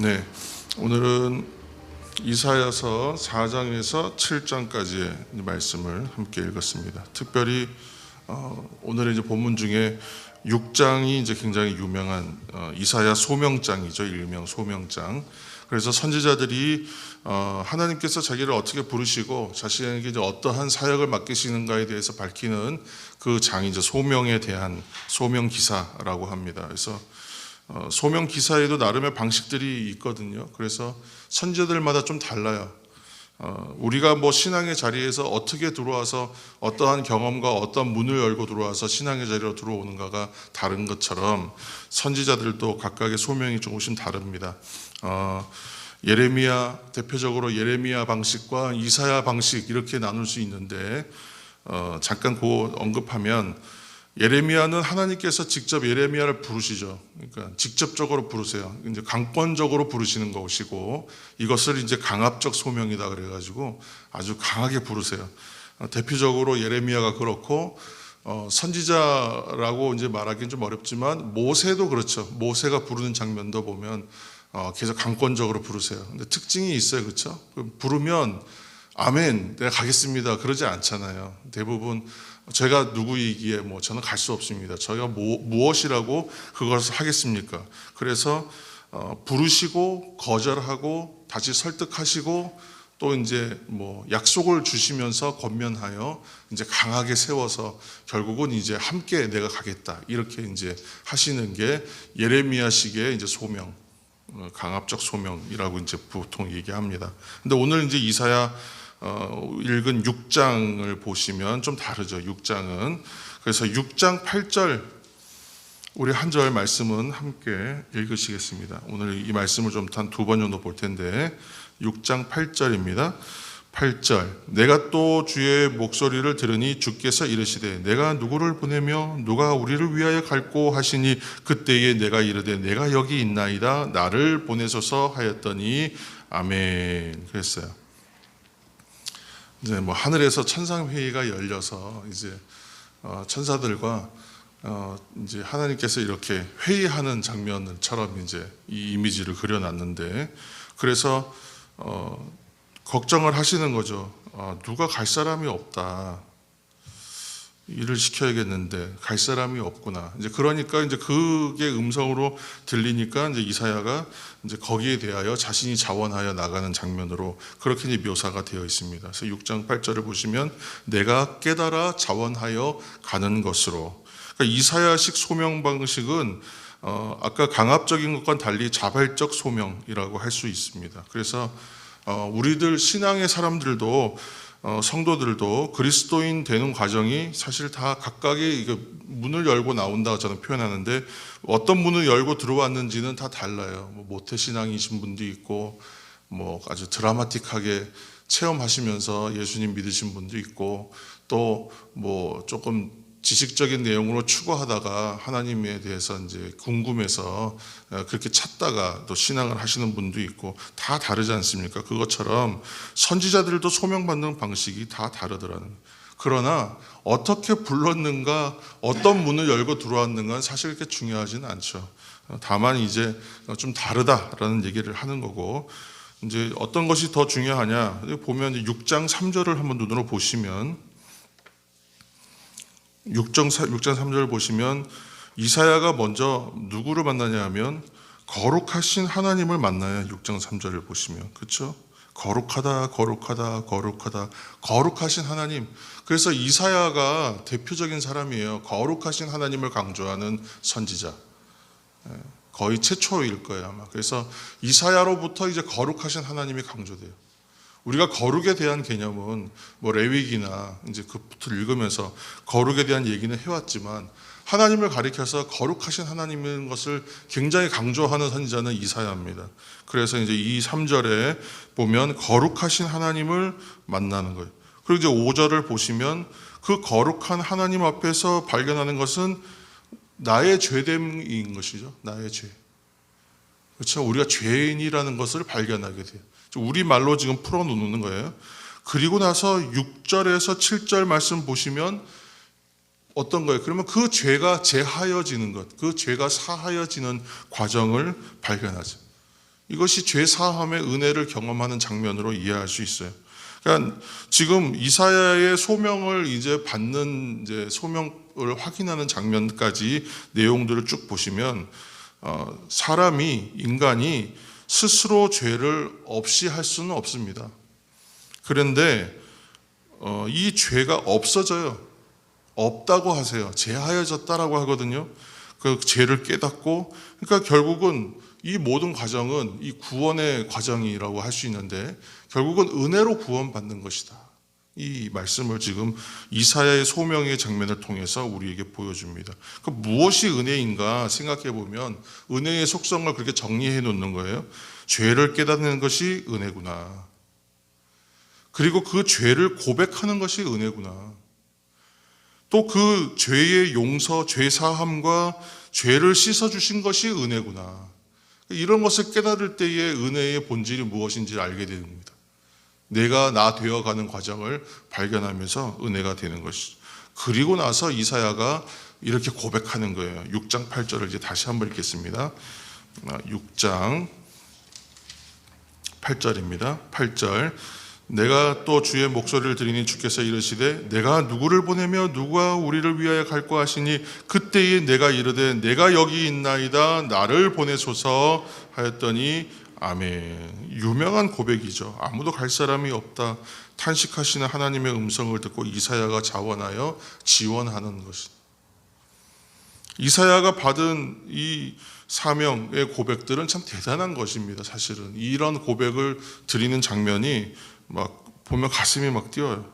네, 오늘은 이사야서 4장에서 7장까지의 말씀을 함께 읽었습니다. 특별히 오늘의 이제 본문 중에 6장이 이제 굉장히 유명한 이사야 소명장이죠. 일명 소명장. 그래서 선지자들이 하나님께서 자기를 어떻게 부르시고 자신에게 이제 어떠한 사역을 맡기시는가에 대해서 밝히는 그 장이 이제 소명에 대한 소명 기사라고 합니다. 그래서 소명 기사에도 나름의 방식들이 있거든요. 그래서 선지자들마다 좀 달라요. 우리가 뭐 신앙의 자리에서 어떻게 들어와서 어떠한 경험과 어떤 문을 열고 들어와서 신앙의 자리로 들어오는가가 다른 것처럼 선지자들도 각각의 소명이 조금씩 다릅니다. 예레미야, 대표적으로 예레미야 방식과 이사야 방식 이렇게 나눌 수 있는데 잠깐 그 언급하면 예레미야는 하나님께서 직접 예레미야를 부르시죠. 그러니까 직접적으로 부르세요. 이제 강권적으로 부르시는 것이고 이것을 이제 강압적 소명이다 그래가지고 아주 강하게 부르세요. 대표적으로 예레미야가 그렇고 선지자라고 이제 말하기는 좀 어렵지만 모세도 그렇죠. 모세가 부르는 장면도 보면 계속 강권적으로 부르세요. 근데 특징이 있어요, 그렇죠? 부르면 아멘, 내가 가겠습니다. 그러지 않잖아요. 대부분 제가 누구이기에 뭐 저는 갈 수 없습니다. 저희가 무엇이라고 그것을 하겠습니까? 그래서 부르시고 거절하고 다시 설득하시고 또 이제 뭐 약속을 주시면서 권면하여 이제 강하게 세워서 결국은 이제 함께 내가 가겠다 이렇게 이제 하시는 게 예레미야식의 이제 소명, 강압적 소명이라고 이제 보통 얘기합니다. 근데 오늘 이제 이사야 읽은 6장을 보시면 좀 다르죠. 6장은 그래서 6장 8절 우리 한 절 말씀은 함께 읽으시겠습니다. 오늘 이 말씀을 좀 한 두 번 정도 볼 텐데 6장 8절입니다. 8절 내가 또 주의 목소리를 들으니 주께서 이르시되 내가 누구를 보내며 누가 우리를 위하여 갈꼬 하시니 그때에 내가 이르되 내가 여기 있나이다 나를 보내소서 하였더니 아멘 그랬어요. 이제 뭐 하늘에서 천상회의가 열려서 이제 천사들과 이제 하나님께서 이렇게 회의하는 장면처럼 이제 이 이미지를 그려놨는데 그래서 걱정을 하시는 거죠. 누가 갈 사람이 없다. 일을 시켜야겠는데 갈 사람이 없구나. 이제 그러니까 이제 그게 음성으로 들리니까 이제 이사야가 이제 거기에 대하여 자신이 자원하여 나가는 장면으로 그렇게 이제 묘사가 되어 있습니다. 그래서 6장 8절을 보시면 내가 깨달아 자원하여 가는 것으로. 그러니까 이사야식 소명 방식은 아까 강압적인 것과는 달리 자발적 소명이라고 할 수 있습니다. 그래서 우리들 신앙의 사람들도 성도들도 그리스도인 되는 과정이 사실 다 각각의 문을 열고 나온다고 저는 표현하는데 어떤 문을 열고 들어왔는지는 다 달라요. 뭐 모태신앙이신 분도 있고 뭐 아주 드라마틱하게 체험하시면서 예수님 믿으신 분도 있고 또 뭐 조금 지식적인 내용으로 추구하다가 하나님에 대해서 이제 궁금해서 그렇게 찾다가 또 신앙을 하시는 분도 있고 다 다르지 않습니까? 그것처럼 선지자들도 소명받는 방식이 다 다르더라는 거예요. 그러나 어떻게 불렀는가, 어떤 문을 열고 들어왔는가는 사실 그렇게 중요하지는 않죠. 다만 이제 좀 다르다라는 얘기를 하는 거고 이제 어떤 것이 더 중요하냐 보면 6장 3절을 한번 눈으로 보시면 6장 3절을 보시면 이사야가 먼저 누구를 만나냐 하면 거룩하신 하나님을 만나요. 6장 3절을 보시면 그렇죠? 거룩하다 거룩하다 거룩하다 거룩하신 하나님. 그래서 이사야가 대표적인 사람이에요. 거룩하신 하나님을 강조하는 선지자. 거의 최초일 거예요 아마. 그래서 이사야로부터 이제 거룩하신 하나님이 강조돼요. 우리가 거룩에 대한 개념은 뭐 레위기나 이제 그부터 읽으면서 거룩에 대한 얘기는 해왔지만 하나님을 가리켜서 거룩하신 하나님인 것을 굉장히 강조하는 선지자는 이사야입니다. 그래서 이제 이 3절에 보면 거룩하신 하나님을 만나는 거예요. 그리고 이제 5절을 보시면 그 거룩한 하나님 앞에서 발견하는 것은 나의 죄됨인 것이죠. 나의 죄. 그렇죠? 우리가 죄인이라는 것을 발견하게 돼요. 우리 말로 지금 풀어놓는 거예요. 그리고 나서 6절에서 7절 말씀 보시면 어떤 거예요? 그러면 그 죄가 제하여지는 것, 그 죄가 사하여지는 과정을 발견하죠. 이것이 죄 사함의 은혜를 경험하는 장면으로 이해할 수 있어요. 그러니까 지금 이사야의 소명을 이제 받는 소명을 확인하는 장면까지 내용들을 쭉 보시면 인간이 스스로 죄를 없이 할 수는 없습니다. 그런데 이 죄가 없어져요. 없다고 하세요. 제하여졌다라고 하거든요. 그 죄를 깨닫고, 그러니까 결국은 이 모든 과정은 이 구원의 과정이라고 할 수 있는데 결국은 은혜로 구원받는 것이다. 이 말씀을 지금 이사야의 소명의 장면을 통해서 우리에게 보여줍니다. 그 무엇이 은혜인가 생각해 보면 은혜의 속성을 그렇게 정리해 놓는 거예요. 죄를 깨닫는 것이 은혜구나. 그리고 그 죄를 고백하는 것이 은혜구나. 또 그 죄의 용서, 죄 사함과 죄를 씻어주신 것이 은혜구나. 이런 것을 깨달을 때의 은혜의 본질이 무엇인지를 알게 됩니다. 내가 나 되어가는 과정을 발견하면서 은혜가 되는 것이죠. 그리고 나서 이사야가 이렇게 고백하는 거예요. 6장 8절을 이제 다시 한번 읽겠습니다. 6장 8절입니다. 8절. 내가 또 주의 목소리를 들으니 주께서 이르시되 내가 누구를 보내며 누가 우리를 위하여 갈까 하시니 그때에 내가 이르되 내가 여기 있나이다 나를 보내소서 하였더니 아멘. 유명한 고백이죠. 아무도 갈 사람이 없다 탄식하시는 하나님의 음성을 듣고 이사야가 자원하여 지원하는 것이. 이사야가 받은 이 사명의 고백들은 참 대단한 것입니다. 사실은 이런 고백을 드리는 장면이 막 보면 가슴이 막 뛰어요.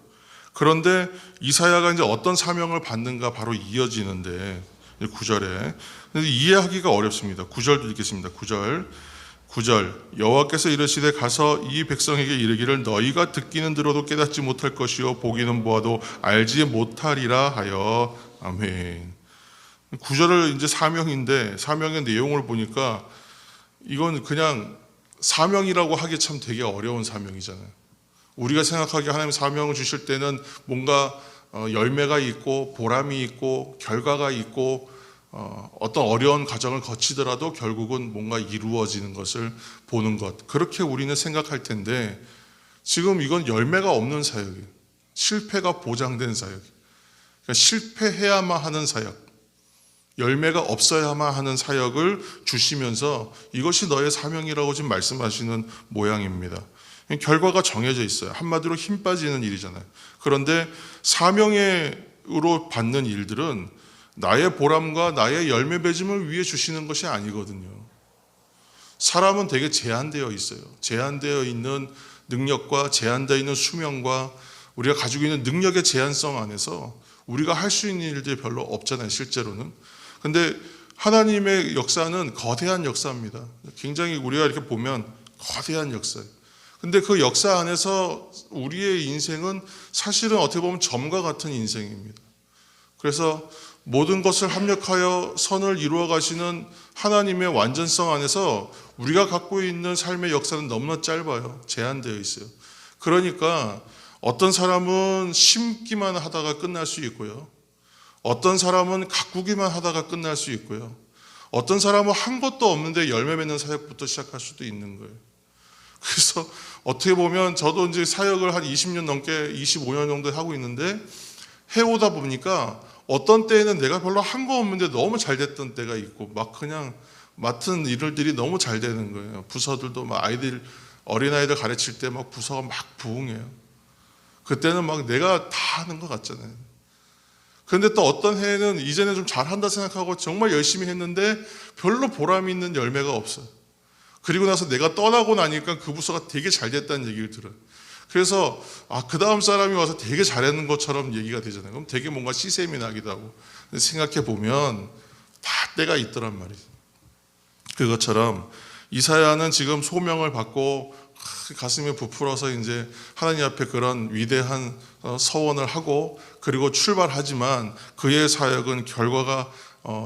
그런데 이사야가 이제 어떤 사명을 받는가 바로 이어지는데 9절에 이해하기가 어렵습니다. 9절도 읽겠습니다. 9절 여호와께서 이르시되 가서 이 백성에게 이르기를 너희가 듣기는 들어도 깨닫지 못할 것이요 보기는 보아도 알지 못하리라 하여 아멘. 9절을 이제 사명인데 사명의 내용을 보니까 이건 그냥 사명이라고 하기 참 되게 어려운 사명이잖아요. 우리가 생각하기에 하나님 사명을 주실 때는 뭔가 열매가 있고 보람이 있고 결과가 있고 어떤 어려운 과정을 거치더라도 결국은 뭔가 이루어지는 것을 보는 것, 그렇게 우리는 생각할 텐데 지금 이건 열매가 없는 사역이에요. 실패가 보장된 사역, 그러니까 실패해야만 하는 사역, 열매가 없어야만 하는 사역을 주시면서 이것이 너의 사명이라고 지금 말씀하시는 모양입니다. 결과가 정해져 있어요. 한마디로 힘 빠지는 일이잖아요. 그런데 사명으로 받는 일들은 나의 보람과 나의 열매 맺음을 위해 주시는 것이 아니거든요. 사람은 되게 제한되어 있어요. 제한되어 있는 능력과 제한되어 있는 수명과 우리가 가지고 있는 능력의 제한성 안에서 우리가 할 수 있는 일들이 별로 없잖아요. 실제로는. 근데 하나님의 역사는 거대한 역사입니다. 굉장히 우리가 이렇게 보면 거대한 역사예요. 근데 그 역사 안에서 우리의 인생은 사실은 어떻게 보면 점과 같은 인생입니다. 그래서 모든 것을 합력하여 선을 이루어 가시는 하나님의 완전성 안에서 우리가 갖고 있는 삶의 역사는 너무나 짧아요. 제한되어 있어요. 그러니까 어떤 사람은 심기만 하다가 끝날 수 있고요. 어떤 사람은 가꾸기만 하다가 끝날 수 있고요. 어떤 사람은 한 것도 없는데 열매 맺는 사역부터 시작할 수도 있는 거예요. 그래서 어떻게 보면 저도 이제 사역을 한 20년 넘게 25년 정도 하고 있는데 해오다 보니까 어떤 때에는 내가 별로 한 거 없는데 너무 잘 됐던 때가 있고 막 그냥 맡은 일들이 너무 잘 되는 거예요. 부서들도 막 어린아이들 가르칠 때 막 부서가 막 부흥해요. 그때는 막 내가 다 하는 것 같잖아요. 그런데 또 어떤 해에는 이제는 좀 잘한다 생각하고 정말 열심히 했는데 별로 보람 있는 열매가 없어요. 그리고 나서 내가 떠나고 나니까 그 부서가 되게 잘 됐다는 얘기를 들어요. 그래서 그 다음 사람이 와서 되게 잘했는 것처럼 얘기가 되잖아요. 그럼 되게 뭔가 시샘이 나기도 하고. 생각해 보면 다 때가 있더란 말이죠. 그것처럼 이사야는 지금 소명을 받고 가슴이 부풀어서 이제 하나님 앞에 그런 위대한 서원을 하고 그리고 출발하지만 그의 사역은 결과가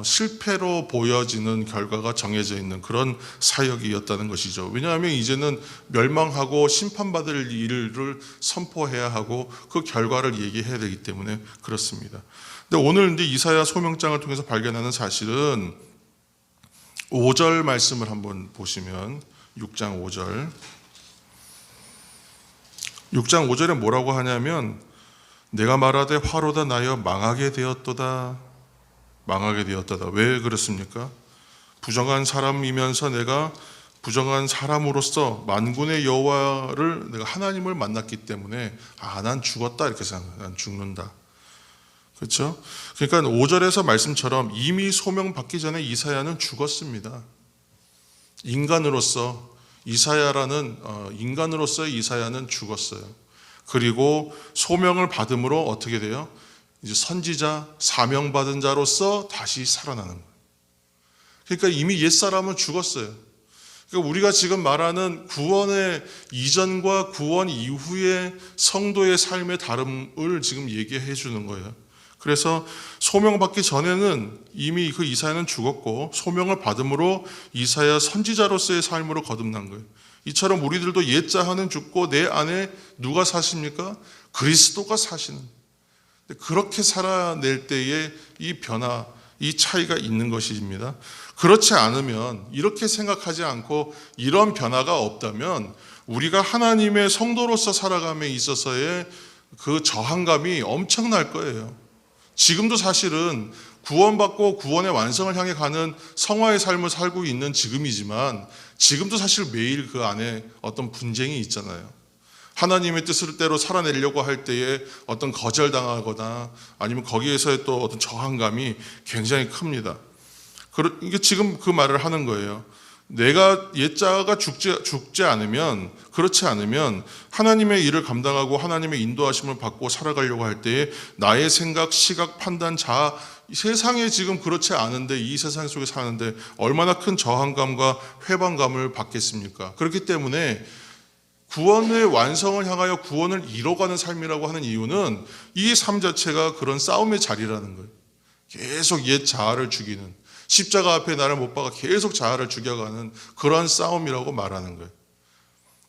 실패로 보여지는 결과가 정해져 있는 그런 사역이었다는 것이죠. 왜냐하면 이제는 멸망하고 심판받을 일을 선포해야 하고 그 결과를 얘기해야 되기 때문에 그렇습니다. 근데 오늘 이제 이사야 소명장을 통해서 발견하는 사실은 5절 말씀을 한번 보시면 6장 5절. 6장 5절에 뭐라고 하냐면 내가 말하되 화로다 나여 망하게 되었도다. 망하게 되었도다. 왜 그렇습니까? 부정한 사람이면서 내가 부정한 사람으로서 만군의 여호와를 내가 하나님을 만났기 때문에 난 죽었다 이렇게 생각해요. 난 죽는다. 그렇죠? 그러니까 5절에서 말씀처럼 이미 소명받기 전에 이사야는 죽었습니다. 인간으로서 인간으로서의 이사야는 죽었어요. 그리고 소명을 받음으로 어떻게 돼요? 이제 선지자, 사명받은 자로서 다시 살아나는 거예요. 그러니까 이미 옛사람은 죽었어요. 그러니까 우리가 지금 말하는 구원의 이전과 구원 이후의 성도의 삶의 다름을 지금 얘기해 주는 거예요. 그래서 소명받기 전에는 이미 그 이사야는 죽었고 소명을 받음으로 이사야 선지자로서의 삶으로 거듭난 거예요. 이처럼 우리들도 옛자하는 죽고 내 안에 누가 사십니까? 그리스도가 사시는. 그렇게 살아낼 때에 이 변화, 이 차이가 있는 것입니다. 그렇지 않으면, 이렇게 생각하지 않고 이런 변화가 없다면 우리가 하나님의 성도로서 살아감에 있어서의 그 저항감이 엄청날 거예요. 지금도 사실은 구원받고 구원의 완성을 향해 가는 성화의 삶을 살고 있는 지금이지만 지금도 사실 매일 그 안에 어떤 분쟁이 있잖아요. 하나님의 뜻대로 살아내려고 할 때에 어떤 거절당하거나 아니면 거기에서의 또 어떤 저항감이 굉장히 큽니다. 이게 지금 그 말을 하는 거예요. 내가 옛자가 죽지 않으면, 그렇지 않으면 하나님의 일을 감당하고 하나님의 인도하심을 받고 살아가려고 할 때에 나의 생각, 시각, 판단, 자아, 세상에 지금 그렇지 않은데 이 세상 속에 사는데 얼마나 큰 저항감과 회방감을 받겠습니까? 그렇기 때문에 구원의 완성을 향하여 구원을 이뤄가는 삶이라고 하는 이유는 이 삶 자체가 그런 싸움의 자리라는 거예요. 계속 옛 자아를 죽이는, 십자가 앞에 나를 못 박아 계속 자아를 죽여가는 그런 싸움이라고 말하는 거예요.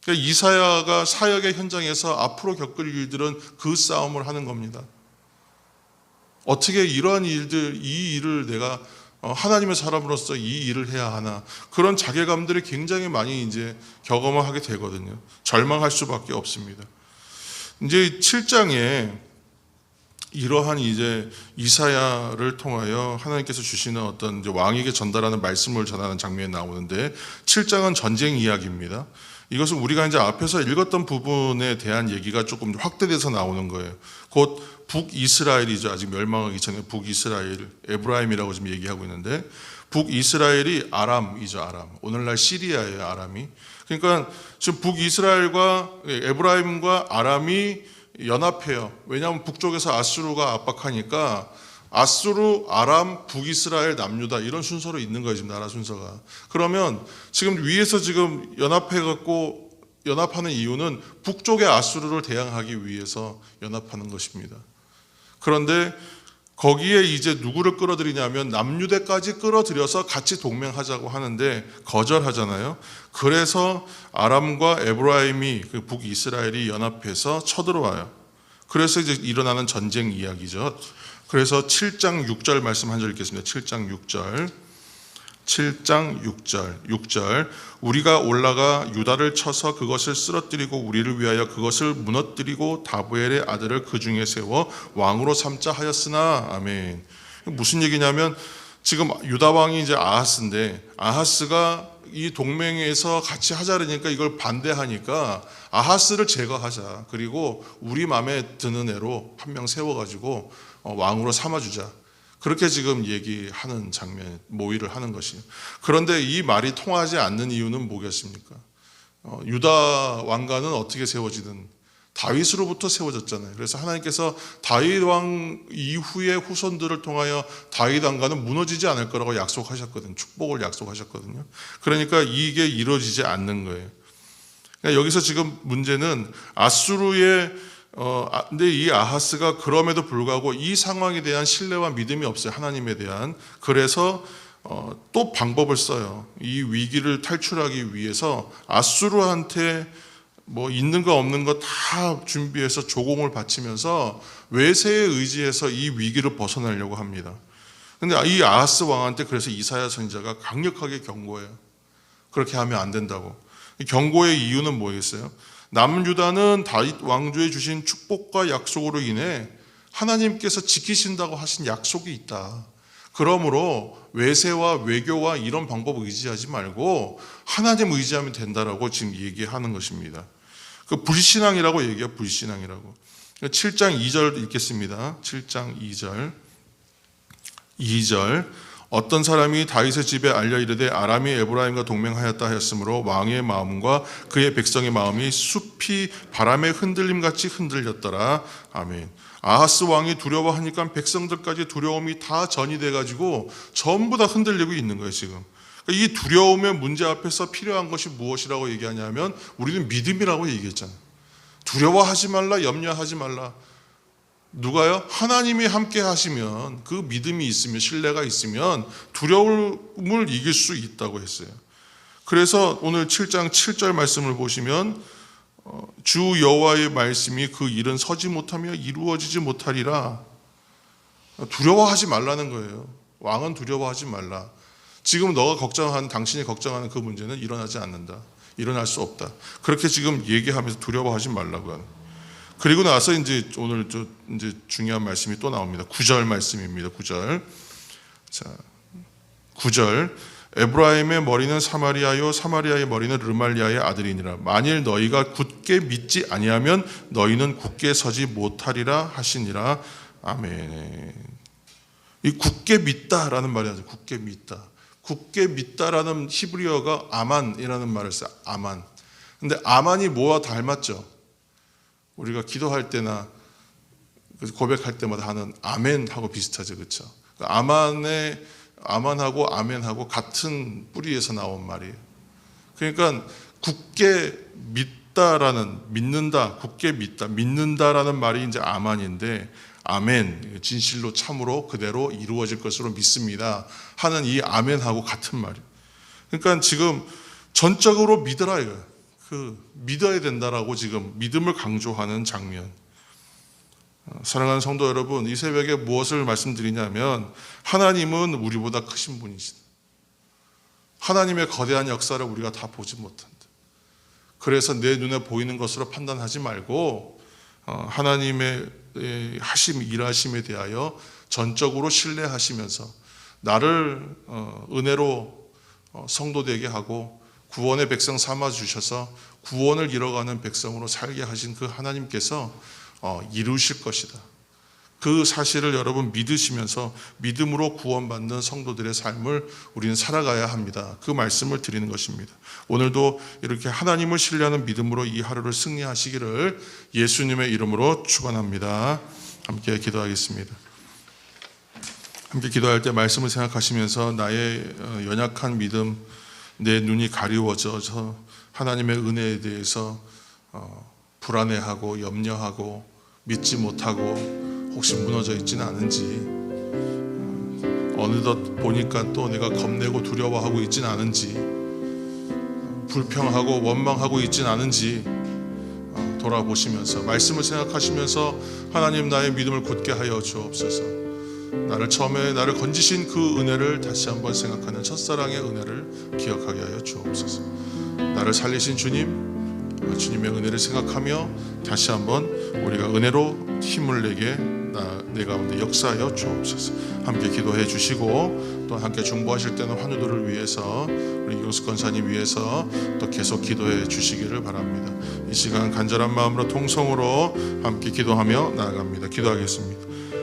그러니까 이사야가 사역의 현장에서 앞으로 겪을 일들은 그 싸움을 하는 겁니다. 어떻게 이러한 일들, 이 일을 내가 하나님의 사람으로서 이 일을 해야 하나, 그런 자괴감들이 굉장히 많이 이제 경험을 하게 되거든요. 절망할 수밖에 없습니다. 이제 7장에 이러한 이제 이사야를 통하여 하나님께서 주시는 어떤 이제 왕에게 전달하는 말씀을 전하는 장면이 나오는데 7장은 전쟁 이야기입니다. 이것은 우리가 이제 앞에서 읽었던 부분에 대한 얘기가 조금 확대돼서 나오는 거예요. 곧 북이스라엘이죠. 아직 멸망하기 전에 북이스라엘, 에브라임이라고 지금 얘기하고 있는데 북이스라엘이 아람이죠. 아람. 오늘날 시리아예요. 아람이. 그러니까 지금 북이스라엘과 에브라임과 아람이 연합해요. 왜냐하면 북쪽에서 아수르가 압박하니까 아수르, 아람, 북이스라엘, 남유다 이런 순서로 있는 거예요. 지금 나라 순서가. 그러면 지금 위에서 지금 연합해갖고 연합하는 이유는 북쪽의 아수르를 대항하기 위해서 연합하는 것입니다. 그런데 거기에 이제 누구를 끌어들이냐면 남유대까지 끌어들여서 같이 동맹하자고 하는데 거절하잖아요. 그래서 아람과 에브라임이 그 북이스라엘이 연합해서 쳐들어와요. 그래서 이제 일어나는 전쟁 이야기죠. 그래서 7장 6절 말씀 한 절 읽겠습니다. 7장 6절. 7장 6절 우리가 올라가 유다를 쳐서 그것을 쓰러뜨리고 우리를 위하여 그것을 무너뜨리고 다보엘의 아들을 그 중에 세워 왕으로 삼자 하였으나. 아멘. 무슨 얘기냐면 지금 유다 왕이 이제 아하스인데 아하스가 이 동맹에서 같이 하자 그러니까 이걸 반대하니까 아하스를 제거하자. 그리고 우리 마음에 드는 애로 한 명 세워가지고 왕으로 삼아주자. 그렇게 지금 얘기하는 장면, 모의를 하는 것이에요. 그런데 이 말이 통하지 않는 이유는 뭐겠습니까? 유다 왕가는 어떻게 세워지든 다윗으로부터 세워졌잖아요. 그래서 하나님께서 다윗 왕 이후의 후손들을 통하여 다윗 왕가는 무너지지 않을 거라고 약속하셨거든요. 축복을 약속하셨거든요. 그러니까 이게 이루어지지 않는 거예요. 그러니까 여기서 지금 문제는 아수르의 근데 이 아하스가 그럼에도 불구하고 이 상황에 대한 신뢰와 믿음이 없어요. 하나님에 대한. 그래서 또 방법을 써요. 이 위기를 탈출하기 위해서 아수르한테 뭐 있는 거 없는 거 다 준비해서 조공을 바치면서 외세에 의지해서 이 위기를 벗어나려고 합니다. 근데 이 아하스 왕한테 그래서 이사야 선지자가 강력하게 경고해요. 그렇게 하면 안 된다고. 경고의 이유는 뭐겠어요? 남유다는 다윗 왕조에 주신 축복과 약속으로 인해 하나님께서 지키신다고 하신 약속이 있다. 그러므로 외세와 외교와 이런 방법 의지하지 말고 하나님 의지하면 된다라고 지금 얘기하는 것입니다. 그 불신앙이라고 얘기해요. 불신앙이라고. 7장 2절 읽겠습니다. 7장 2절 어떤 사람이 다윗의 집에 알려 이르되 아람이 에브라임과 동맹하였다 하였으므로 왕의 마음과 그의 백성의 마음이 숲이 바람의 흔들림같이 흔들렸더라. 아멘. 아하스 왕이 두려워하니까 백성들까지 두려움이 다 전이돼가지고 전부 다 흔들리고 있는 거예요 지금. 이 두려움의 문제 앞에서 필요한 것이 무엇이라고 얘기하냐면 우리는 믿음이라고 얘기했잖아요. 두려워하지 말라, 염려하지 말라. 누가요? 하나님이 함께 하시면, 그 믿음이 있으면, 신뢰가 있으면 두려움을 이길 수 있다고 했어요. 그래서 오늘 7장 7절 말씀을 보시면 주 여호와의 말씀이 그 일은 서지 못하며 이루어지지 못하리라. 두려워하지 말라는 거예요. 왕은 두려워하지 말라. 지금 당신이 걱정하는 그 문제는 일어나지 않는다. 일어날 수 없다. 그렇게 지금 얘기하면서 두려워하지 말라고 하는. 그리고 나서 이제 오늘 이제 중요한 말씀이 또 나옵니다. 9절 말씀입니다. 9절. 자, 9절. 에브라임의 머리는 사마리아요 사마리아의 머리는 르말리아의 아들이니라. 만일 너희가 굳게 믿지 아니하면 너희는 굳게 서지 못하리라 하시니라. 아멘. 이 굳게 믿다라는 말이 나죠. 굳게 믿다. 굳게 믿다라는 히브리어가 아만이라는 말을 써요. 아만. 근데 아만이 뭐와 닮았죠? 우리가 기도할 때나 고백할 때마다 하는 아멘하고 비슷하죠. 그렇죠? 아만하고 아멘하고 같은 뿌리에서 나온 말이에요. 그러니까 굳게 믿는다, 굳게 믿는다라는 말이 이제 아만인데, 아멘, 진실로 참으로 그대로 이루어질 것으로 믿습니다 하는 이 아멘하고 같은 말이에요. 그러니까 지금 전적으로 믿어라 이거예요. 믿어야 된다라고 지금 믿음을 강조하는 장면. 사랑하는 성도 여러분, 이 새벽에 무엇을 말씀드리냐면 하나님은 우리보다 크신 분이시다. 하나님의 거대한 역사를 우리가 다 보지 못한다. 그래서 내 눈에 보이는 것으로 판단하지 말고 하나님의 일하심에 대하여 전적으로 신뢰하시면서 나를 은혜로 성도되게 하고 구원의 백성 삼아 주셔서 구원을 이뤄가는 백성으로 살게 하신 그 하나님께서 이루실 것이다. 그 사실을 여러분 믿으시면서 믿음으로 구원받는 성도들의 삶을 우리는 살아가야 합니다. 그 말씀을 드리는 것입니다. 오늘도 이렇게 하나님을 신뢰하는 믿음으로 이 하루를 승리하시기를 예수님의 이름으로 축원합니다. 함께 기도하겠습니다. 함께 기도할 때 말씀을 생각하시면서 나의 연약한 믿음, 내 눈이 가리워져서 하나님의 은혜에 대해서 불안해하고 염려하고 믿지 못하고 혹시 무너져 있지는 않은지, 어느덧 보니까 또 내가 겁내고 두려워하고 있지는 않은지, 불평하고 원망하고 있지는 않은지 돌아보시면서 말씀을 생각하시면서 하나님 나의 믿음을 굳게 하여 주옵소서. 처음에 나를 건지신 그 은혜를 다시 한번 생각하는 첫사랑의 은혜를 기억하게 하여 주옵소서. 나를 살리신 주님의 은혜를 생각하며 다시 한번 우리가 은혜로 힘을 내게 내 가운데 역사하여 주옵소서. 함께 기도해 주시고 또 함께 중보하실 때는 환우들을 위해서 우리 이경수 권사님 위해서 또 계속 기도해 주시기를 바랍니다. 이 시간 간절한 마음으로 통성으로 함께 기도하며 나아갑니다. 기도하겠습니다.